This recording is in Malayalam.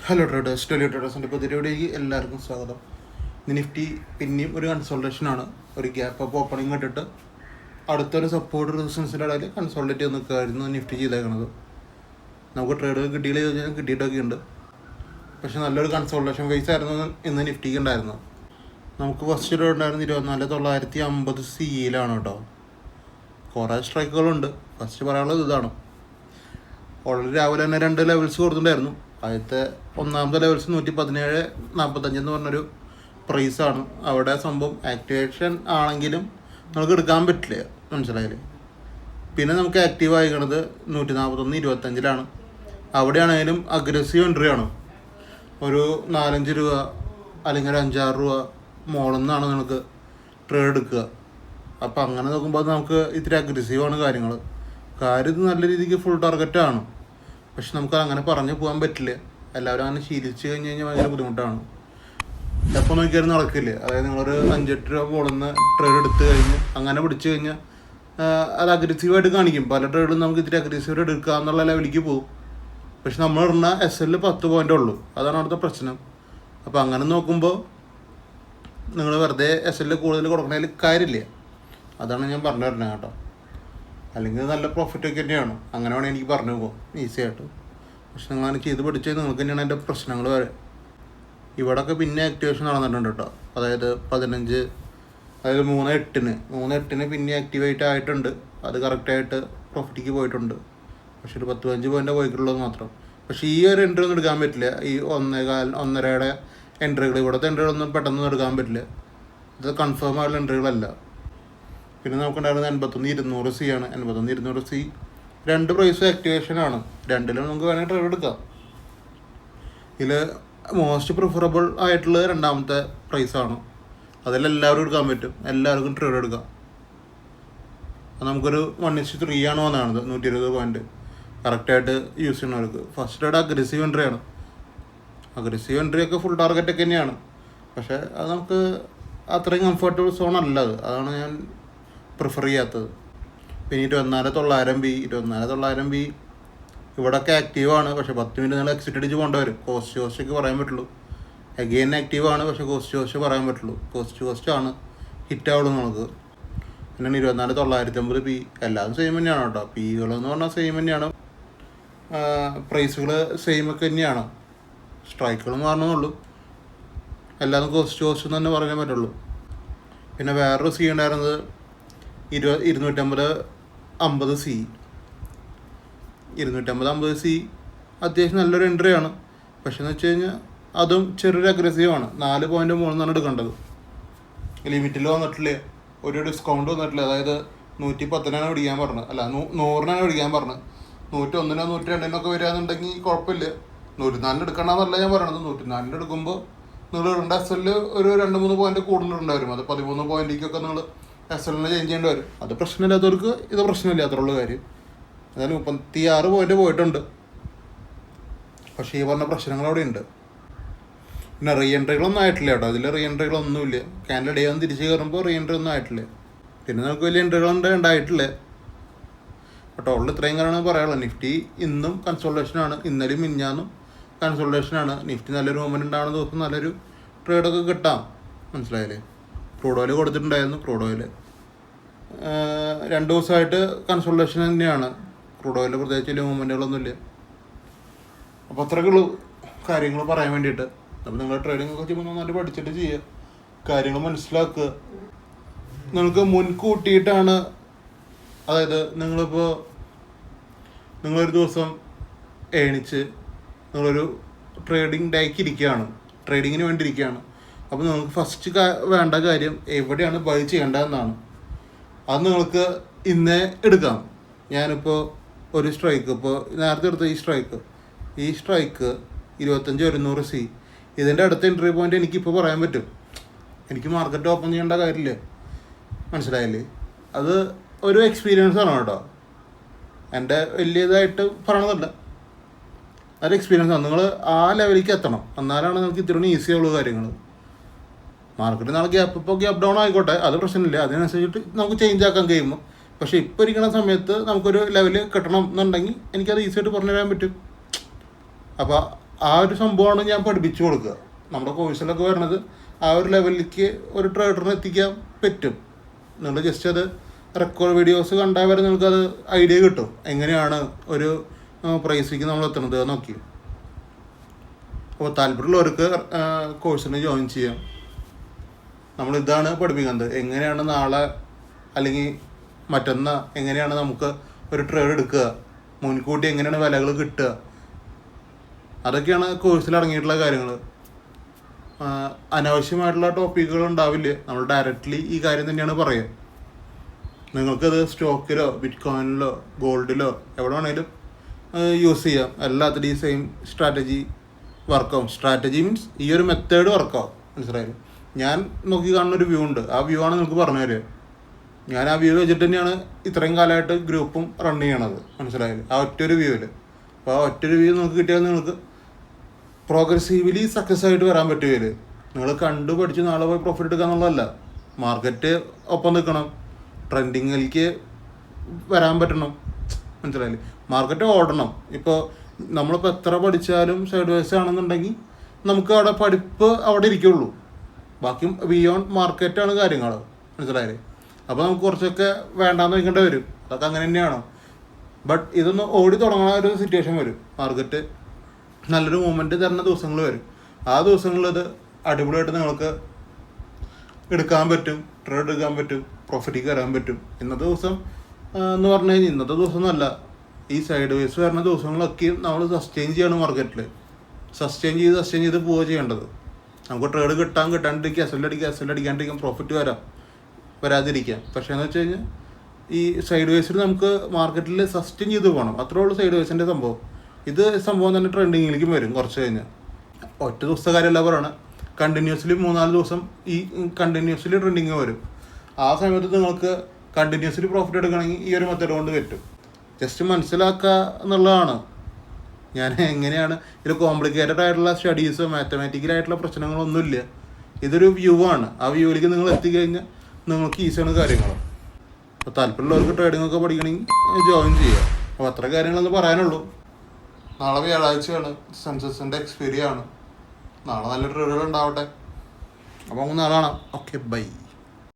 ഹലോ ട്രേഡേഴ്സ്, ട്രേഡേഴ്സിൻ്റെ പുതിയവിടേക്ക് എല്ലാവർക്കും സ്വാഗതം. നിഫ്റ്റി പിന്നെയും ഒരു കൺസോൾട്ടേഷനാണ്. ഒരു ഗ്യാപ്പ് അപ്പ് ഓപ്പണിംഗ് ഇട്ടിട്ട് അടുത്തൊരു സപ്പോർട്ട് റെസിസ്റ്റൻസിൻ്റെ ഇടയിൽ കൺസോൾട്ടേറ്റ് ചെയ്ത് നിൽക്കുമായിരുന്നു നിഫ്റ്റി ചെയ്തേക്കണത്. നമുക്ക് ട്രേഡ് കിട്ടിയില്ല ചോദിച്ചാൽ കിട്ടിയിട്ടൊക്കെ ഉണ്ട്, പക്ഷെ നല്ലൊരു കൺസോൾട്ടേഷൻ ഫേസ് ആയിരുന്നു ഇന്ന് നിഫ്റ്റിക്ക് ഉണ്ടായിരുന്നത്. നമുക്ക് ഫസ്റ്റ് ഡേ ഉണ്ടായിരുന്നത് 24,950 സിയിലാണ് കേട്ടോ. കുറേ സ്ട്രൈക്കുകളുണ്ട്. ഫസ്റ്റ് പറയാനുള്ളത് ഇതാണ്. ഓൾറെഡി രാവിലെ തന്നെ 2 ലെവൽസ് കൊടുത്തിട്ടുണ്ടായിരുന്നു. ആദ്യത്തെ ഒന്നാമത്തെ ലെവൽസ് 117.45 എന്ന് പറഞ്ഞൊരു പ്രൈസാണ്. അവിടെ സംഭവം ആക്ടിവേഷൻ ആണെങ്കിലും നമുക്ക് എടുക്കാൻ പറ്റില്ല, മനസ്സിലായില്ലേ. പിന്നെ നമുക്ക് ആക്റ്റീവ് ആയിക്കണത് 141.25 അവിടെയാണെങ്കിലും അഗ്രസീവ് എൻട്രി ആണ്. ഒരു 4-5 രൂപ അല്ലെങ്കിൽ ഒരു 5-6 രൂപ മോളിൽ നിന്നാണ് നമുക്ക് ട്രേഡ് എടുക്കുക. അപ്പം അങ്ങനെ നോക്കുമ്പോൾ നമുക്ക് ഇത്തിരി അഗ്രസീവാണ് കാര്യങ്ങൾ. ഇത് നല്ല രീതിക്ക് ഫുൾ ടാർഗറ്റാണ്. പക്ഷെ നമുക്ക് അങ്ങനെ പറഞ്ഞു പോകാൻ പറ്റില്ല. എല്ലാവരും അങ്ങനെ ശീലിച്ച് കഴിഞ്ഞ് കഴിഞ്ഞാൽ ഭയങ്കര ബുദ്ധിമുട്ടാണ്. എപ്പോൾ നോക്കിയാലും നടക്കില്ല. അതായത് നിങ്ങളൊരു 5-8 രൂപ മുകളിൽ ട്രേഡ് എടുത്ത് കഴിഞ്ഞ് അങ്ങനെ പിടിച്ചു കഴിഞ്ഞാൽ അത് അഗ്രസീവായിട്ട് കാണിക്കും. പല ട്രേഡും നമുക്ക് ഇത്തിരി അഗ്രസീവായിട്ട് എടുക്കുക എന്നുള്ള ലെവലിലേക്ക് പോകും. പക്ഷെ നമ്മൾ ഇടുന്ന SL 10 പോയിൻ്റേ ഉള്ളൂ. അതാണ് അവിടുത്തെ പ്രശ്നം. അപ്പോൾ അങ്ങനെ നോക്കുമ്പോൾ നിങ്ങൾ വെറുതെ SL കൂടുതൽ കൊടുക്കണതിൽ കാര്യമില്ല. അതാണ് ഞാൻ പറഞ്ഞു തരുന്നത് കേട്ടോ. അല്ലെങ്കിൽ നല്ല പ്രോഫിറ്റൊക്കെ തന്നെയാണ്. അങ്ങനെ വേണമെങ്കിൽ എനിക്ക് പറഞ്ഞു പോകും ഈസി ആയിട്ട്. പക്ഷെ നിങ്ങളങ്ങനെ ചെയ്ത് പഠിച്ചാൽ നിങ്ങൾക്ക് തന്നെയാണ് അതിൻ്റെ പ്രശ്നങ്ങൾ വരെ. ഇവിടെയൊക്കെ പിന്നെ ആക്ടിവേഷൻ നടന്നിട്ടുണ്ട് കേട്ടോ. അതായത് 3/8 പിന്നെ ആക്ടിവേറ്റ് ആയിട്ടുണ്ട്. അത് കറക്റ്റായിട്ട് പ്രോഫിറ്റിക്ക് പോയിട്ടുണ്ട്. പക്ഷെ ഒരു 10-15 പോയിൻ്റ് പോയിട്ടുള്ളത് മാത്രം. പക്ഷേ ഈ ഒരു എൻട്രി ഒന്നും എടുക്കാൻ പറ്റില്ല. ഈ 1.5-1.5 എൻട്രികൾ, ഇവിടുത്തെ എൻട്രികളൊന്നും പെട്ടെന്ന് എടുക്കാൻ പറ്റില്ല. ഇത് കൺഫേം ആയുള്ള എൻട്രികളല്ല. പിന്നെ നമുക്കുണ്ടായിരുന്നത് 81.200 സി ആണ്. 81.200 സി 2 പ്രൈസ് ആക്ടിവേഷനാണ്. രണ്ടിലും നമുക്ക് വേണമെങ്കിൽ ട്രേഡ് എടുക്കാം. ഇതിൽ മോസ്റ്റ് പ്രിഫറബിൾ ആയിട്ടുള്ളത് രണ്ടാമത്തെ പ്രൈസാണ്. അതിലെല്ലാവരും എടുക്കാൻ പറ്റും, എല്ലാവർക്കും ട്രേഡ് എടുക്കാം. അത് നമുക്കൊരു 1:3 ആണ് വന്നതാണത്. 120 പോയിൻറ്റ് കറക്റ്റായിട്ട് യൂസ് ചെയ്യുന്നവർക്ക്. ഫസ്റ്റ് ട്രേഡ് അഗ്രസീവ് എൻട്രി ആണ്. അഗ്രസീവ് എൻട്രി ഒക്കെ ഫുൾ ടാർഗറ്റൊക്കെ തന്നെയാണ്. പക്ഷേ അത് നമുക്ക് അത്രയും കംഫർട്ടബിൾ സോൺ അല്ല. അതാണ് ഞാൻ പ്രിഫർ ചെയ്യാത്തത്. പിന്നെ 24,900 ബി ഇവിടെയൊക്കെ ആക്റ്റീവാണ്. പക്ഷേ 10 മിനിറ്റ് നിങ്ങൾ എക്സിറ്റ് അടിച്ച് കൊണ്ടുവരും. കോസ്റ്റ് പറയാൻ പറ്റുള്ളൂ. അഗെയിൻ ആക്റ്റീവാണ്, പക്ഷേ കോസ്റ്റ് പറയാൻ പറ്റുള്ളൂ. കോസ്റ്റ് ആണ് ഹിറ്റാവുള്ളൂ നമുക്ക്. പിന്നെ 24,950 പി എല്ലാതും സെയിം തന്നെയാണ് കേട്ടോ. പികളെന്ന് പറഞ്ഞാൽ സെയിം തന്നെയാണ്. പ്രൈസുകൾ സെയിം ഒക്കെ തന്നെയാണ്. സ്ട്രൈക്കുകൾ മാറണമെന്നുള്ളൂ. എല്ലാതും കോസ്റ്റ് തന്നെ പറയാൻ പറ്റുള്ളൂ. പിന്നെ വേറൊരു സി ഉണ്ടായിരുന്നത് 250 സി. 250 സി അത്യാവശ്യം നല്ലൊരു എൻട്രിയാണ്. പക്ഷെ എന്ന് വെച്ച് കഴിഞ്ഞാൽ അതും ചെറിയൊരു അഗ്രസീവാണ്. 4 പോയിൻ്റ് മുകളിൽ നിന്നാണ് എടുക്കേണ്ടത്. ലിമിറ്റിൽ വന്നിട്ടില്ല, ഒരു ഡിസ്കൗണ്ട് വന്നിട്ടില്ല. അതായത് 110 പിടിക്കാൻ പറഞ്ഞത്, അല്ല 100 പിടിക്കാൻ പറഞ്ഞത്. 101 102 വരികയാണെന്നുണ്ടെങ്കിൽ കുഴപ്പമില്ല. 104 എടുക്കണമെന്നല്ല ഞാൻ പറയണത്. 104 എടുക്കുമ്പോൾ നിങ്ങൾ ഇടേണ്ട SL ഒരു 2-3 പോയിൻ്റ് കൂടുതലുണ്ടാവും. അത് 13 പോയിൻറ്റിലേക്കൊക്കെ നിങ്ങൾ SL ചേഞ്ച് ചെയ്യേണ്ടി വരും. അത് പ്രശ്നമില്ലാത്തവർക്ക് ഇത് പ്രശ്നമില്ല, അത്രയുള്ള കാര്യം. എന്നാലും 36 പോയിൻ്റ് പോയിട്ടുണ്ട്. പക്ഷേ ഈ പറഞ്ഞ പ്രശ്നങ്ങൾ അവിടെ ഉണ്ട്. പിന്നെ റീ എൻട്രികളൊന്നും ആയിട്ടില്ല കേട്ടോ. അതിൽ റീ എൻട്രികളൊന്നുമില്ല. ക്യാൻഡിൽ ഡേ ഒന്ന് തിരിച്ച് കയറുമ്പോൾ റീ എൻട്രി ഒന്നും ആയിട്ടില്ല. പിന്നെ നമുക്ക് വലിയ എൻട്രികളുണ്ട് ഉണ്ടായിട്ടില്ല. അപ്പോൾ ടോട്ടൽ ഇത്രയും കാര്യമാണ് പറയാനുള്ളത്. നിഫ്റ്റി ഇന്നും കൺസോൾട്ടേഷനാണ്. ഇന്നലെയും മിനിഞ്ഞാന്നും കൺസോൾട്ടേഷനാണ്. നിഫ്റ്റി നല്ലൊരു മൂവ്മെൻറ്റ് ഉണ്ടാകുന്ന ദിവസം നല്ലൊരു ട്രേഡൊക്കെ കിട്ടാം, മനസ്സിലായില്ലേ. ക്രൂഡ് ഓയിൽ കൊടുത്തിട്ടുണ്ടായിരുന്നു. ക്രൂഡ് ഓയിൽ 2 ദിവസമായിട്ട് കൺസോൾട്ടേഷൻ തന്നെയാണ്. ക്രൂഡ് ഓയിൽ പ്രത്യേകിച്ച് വലിയ മൂവ്മെൻറ്റുകളൊന്നുമില്ല. അപ്പോൾ അത്രയ്ക്കുള്ളൂ കാര്യങ്ങൾ പറയാൻ വേണ്ടിയിട്ട്. അപ്പോൾ നിങ്ങൾ ട്രേഡിംഗ് ഒക്കെ ചെയ്യുമ്പോൾ നന്നായിട്ട് പഠിച്ചിട്ട് ചെയ്യുക, കാര്യങ്ങൾ മനസ്സിലാക്കുക. നിങ്ങൾക്ക് മുൻകൂട്ടിയിട്ടാണ്, അതായത് നിങ്ങളൊരു ദിവസം എണിച്ച് നിങ്ങളൊരു ട്രേഡിംഗ് ഡേക്ക് ഇരിക്കുകയാണ്, ട്രേഡിങ്ങിന് വേണ്ടി ഇരിക്കുകയാണ്. അപ്പോൾ നിങ്ങൾക്ക് ഫസ്റ്റ് വേണ്ട കാര്യം എവിടെയാണ് ബൈ ചെയ്യേണ്ടതെന്നാണ്. അത് നിങ്ങൾക്ക് ഇന്നേ എടുക്കാം. ഞാനിപ്പോൾ ഒരു സ്ട്രൈക്ക്, ഇപ്പോൾ നേരത്തെ എടുത്ത ഈ സ്ട്രൈക്ക് 25-100 സി, ഇതിൻ്റെ അടുത്ത എൻട്രി പോയിൻ്റ് എനിക്കിപ്പോൾ പറയാൻ പറ്റും. എനിക്ക് മാർക്കറ്റ് ഓപ്പൺ ചെയ്യേണ്ട കാര്യമില്ല, മനസ്സിലായില്ലേ. അത് ഒരു എക്സ്പീരിയൻസ് ആണ് കേട്ടോ. എൻ്റെ വലിയതായിട്ട് പറയണതല്ല, അതൊരു എക്സ്പീരിയൻസ് ആണ്. നിങ്ങൾ ആ ലെവലിലേക്ക് എത്തണം, എന്നാലാണ് നിങ്ങൾക്ക് ഇത്തിരി ഈസി ആവുള്ളൂ കാര്യങ്ങൾ. മാർക്കറ്റ് നാളെ ഗ്യാപ്പ് ഡൗൺ ആയിക്കോട്ടെ, അത് പ്രശ്നമില്ല. അതിനനുസരിച്ചിട്ട് നമുക്ക് ചേഞ്ച് ആക്കാൻ കഴിയുമ്പോൾ. പക്ഷേ ഇപ്പോൾ ഇരിക്കുന്ന സമയത്ത് നമുക്കൊരു ലെവൽ കിട്ടണം എന്നുണ്ടെങ്കിൽ എനിക്കത് ഈസി ആയിട്ട് പറഞ്ഞു തരാൻ പറ്റും. അപ്പോൾ ആ ഒരു സംഭവമാണ് ഞാൻ പഠിപ്പിച്ചു കൊടുക്കുക. നമ്മുടെ കോഴ്സിലൊക്കെ വരുന്നത് ആ ഒരു ലെവലിലേക്ക് ഒരു ട്രേഡറിന് എത്തിക്കാൻ പറ്റും. നിങ്ങൾ ജസ്റ്റ് അത് റെക്കോർഡ് വീഡിയോസ് കണ്ടാൽ വരെ നിങ്ങൾക്കത് ഐഡിയ കിട്ടും എങ്ങനെയാണ് ഒരു പ്രൈസിലേക്ക് നമ്മൾ എത്തുന്നത് നോക്കി. അപ്പോൾ താല്പര്യമുള്ളവർക്ക് കോഴ്സിന് ജോയിൻ ചെയ്യാം. നമ്മളിതാണ് പഠിപ്പിക്കുന്നത്. എങ്ങനെയാണ് നാളെ അല്ലെങ്കിൽ മറ്റന്നാൾ എങ്ങനെയാണ് നമുക്ക് ഒരു ട്രേഡ് എടുക്കുക, മുൻകൂട്ടി എങ്ങനെയാണ് വിലകൾ കിട്ടുക, അതൊക്കെയാണ് കോഴ്സിൽ അടങ്ങിയിട്ടുള്ള കാര്യങ്ങൾ. അനാവശ്യമായിട്ടുള്ള ടോപ്പിക്കുകൾ ഉണ്ടാവില്ല. നമ്മൾ ഡയറക്റ്റ്ലി ഈ കാര്യം തന്നെയാണ് പറയുക. നിങ്ങൾക്കത് സ്റ്റോക്കിലോ ബിറ്റ് കോയിനിലോ ഗോൾഡിലോ എവിടെ വേണമെങ്കിലും യൂസ് ചെയ്യാം. എല്ലാത്തിൻ്റെയും സെയിം സ്ട്രാറ്റജി വർക്കാവും. സ്ട്രാറ്റജി മീൻസ് ഈ ഒരു മെത്തേഡ് വർക്കാവും. മനസ്സിലായാലും ഞാൻ നോക്കി കാണുന്ന ഒരു വ്യൂ ഉണ്ട്. ആ വ്യൂ ആണ് നിങ്ങൾക്ക് പറഞ്ഞു തരിക. ഞാൻ ആ വ്യൂ വെച്ചിട്ട് തന്നെയാണ് ഇത്രയും കാലമായിട്ട് ഗ്രൂപ്പും റൺ ചെയ്യണത്. മനസ്സിലായാലും ആ ഒറ്റൊരു വ്യൂവിൽ. അപ്പോൾ ആ ഒറ്റൊരു വ്യൂ നിങ്ങൾക്ക് കിട്ടിയാൽ നിങ്ങൾക്ക് പ്രോഗ്രസീവ്ലി സക്സസ് ആയിട്ട് വരാൻ പറ്റുകയില്ല. നിങ്ങൾ കണ്ടു പഠിച്ച് നാളെ പോയി പ്രോഫിറ്റ് എടുക്കുക എന്നുള്ളതല്ല. മാർക്കറ്റ് ഒപ്പം നിൽക്കണം, ട്രെൻഡിങ്ങിലേക്ക് വരാൻ പറ്റണം. മനസ്സിലായില്ലേ? മാർക്കറ്റ് ഓടണം. ഇപ്പോൾ നമ്മളിപ്പോൾ എത്ര പഠിച്ചാലും സൈഡ് വേസ് ആണെന്നുണ്ടെങ്കിൽ നമുക്ക് അവിടെ പഠിപ്പ് അവിടെ ഇരിക്കുള്ളൂ. ബാക്കി ബിയോണ്ട് മാർക്കറ്റാണ് കാര്യങ്ങൾ. മനസ്സിലായില്ലേ? അപ്പോൾ നമുക്ക് കുറച്ചൊക്കെ വേണ്ടാന്ന് വയ്ക്കേണ്ടി വരും. അതൊക്കെ അങ്ങനെ തന്നെയാണ്. ബട്ട് ഇതൊന്ന് ഓടി തുടങ്ങുന്ന ഒരു സിറ്റുവേഷൻ വരും. മാർക്കറ്റ് നല്ലൊരു മൂവ്മെൻറ്റ് തരുന്ന ദിവസങ്ങൾ വരും. ആ ദിവസങ്ങളിൽ അത് അടിപൊളിയായിട്ട് നിങ്ങൾക്ക് എടുക്കാൻ പറ്റും, ട്രേഡ് എടുക്കാൻ പറ്റും, പ്രോഫിറ്റിക്ക് വരാൻ പറ്റും. ഇന്നത്തെ ദിവസം എന്ന് പറഞ്ഞു കഴിഞ്ഞാൽ ഇന്നത്തെ ദിവസം എന്നല്ല, ഈ സൈഡ് വേസ് വരുന്ന ദിവസങ്ങളൊക്കെ നമ്മൾ സസ്റ്റെയിൻ ചെയ്യണം. മാർക്കറ്റിൽ സസ്റ്റെയിൻ ചെയ്ത് പോവുക ചെയ്യേണ്ടത്. നമുക്ക് ട്രേഡ് കിട്ടാണ്ടിരിക്കുക, അസലടിക്കാണ്ടിരിക്കാം, പ്രോഫിറ്റ് വരാതിരിക്കാം. പക്ഷേ എന്ന് വെച്ച് കഴിഞ്ഞാൽ ഈ സൈഡ് വേസിൽ നമുക്ക് മാർക്കറ്റിൽ സസ്റ്റെയിൻ ചെയ്ത് പോകണം. അത്രേ ഉള്ളൂ സൈഡ് വേസിൻ്റെ സംഭവം. ഇത് സംഭവം തന്നെ ട്രെൻഡിങ്ങിലേക്കും വരും കുറച്ച് കഴിഞ്ഞാൽ. ഒറ്റ ദിവസത്തെ കാര്യമല്ല പറയണം. കണ്ടിന്യൂസ്ലി 3-4 ദിവസം ഈ കണ്ടിന്യൂസ്ലി ട്രെൻഡിങ് വരും. ആ സമയത്ത് നിങ്ങൾക്ക് കണ്ടിന്യൂസ്ലി പ്രോഫിറ്റ് എടുക്കണമെങ്കിൽ ഈ ഒരു മെത്തേഡ് കൊണ്ട് പറ്റും. ജസ്റ്റ് മനസ്സിലാക്കുക എന്നുള്ളതാണ്. ഞാൻ എങ്ങനെയാണ് ഇത് കോംപ്ലിക്കേറ്റഡ് ആയിട്ടുള്ള സ്റ്റഡീസോ മാത്തമാറ്റിക്കലായിട്ടുള്ള പ്രശ്നങ്ങളൊന്നുമില്ല. ഇതൊരു വ്യൂ ആണ്. ആ വ്യൂവിലേക്ക് നിങ്ങൾ എത്തിക്കഴിഞ്ഞാൽ നിങ്ങൾക്ക് ഈസിയാണ് കാര്യങ്ങൾ. അപ്പോൾ താല്പര്യമുള്ളവർക്ക് ട്രേഡിംഗ് ഒക്കെ പഠിക്കണമെങ്കിൽ ജോയിൻ ചെയ്യുക. അപ്പോൾ അത്ര കാര്യങ്ങളൊന്ന് പറയാനുള്ളൂ. നാളെ വ്യാഴാഴ്ചയാണ്, സെൻസസിൻ്റെ എക്സ്പീരിയാണ്. നാളെ നല്ല ട്രേഡുകൾ ഉണ്ടാവട്ടെ. അപ്പോൾ നമുക്ക് നാളെ കാണാം. Okay, by.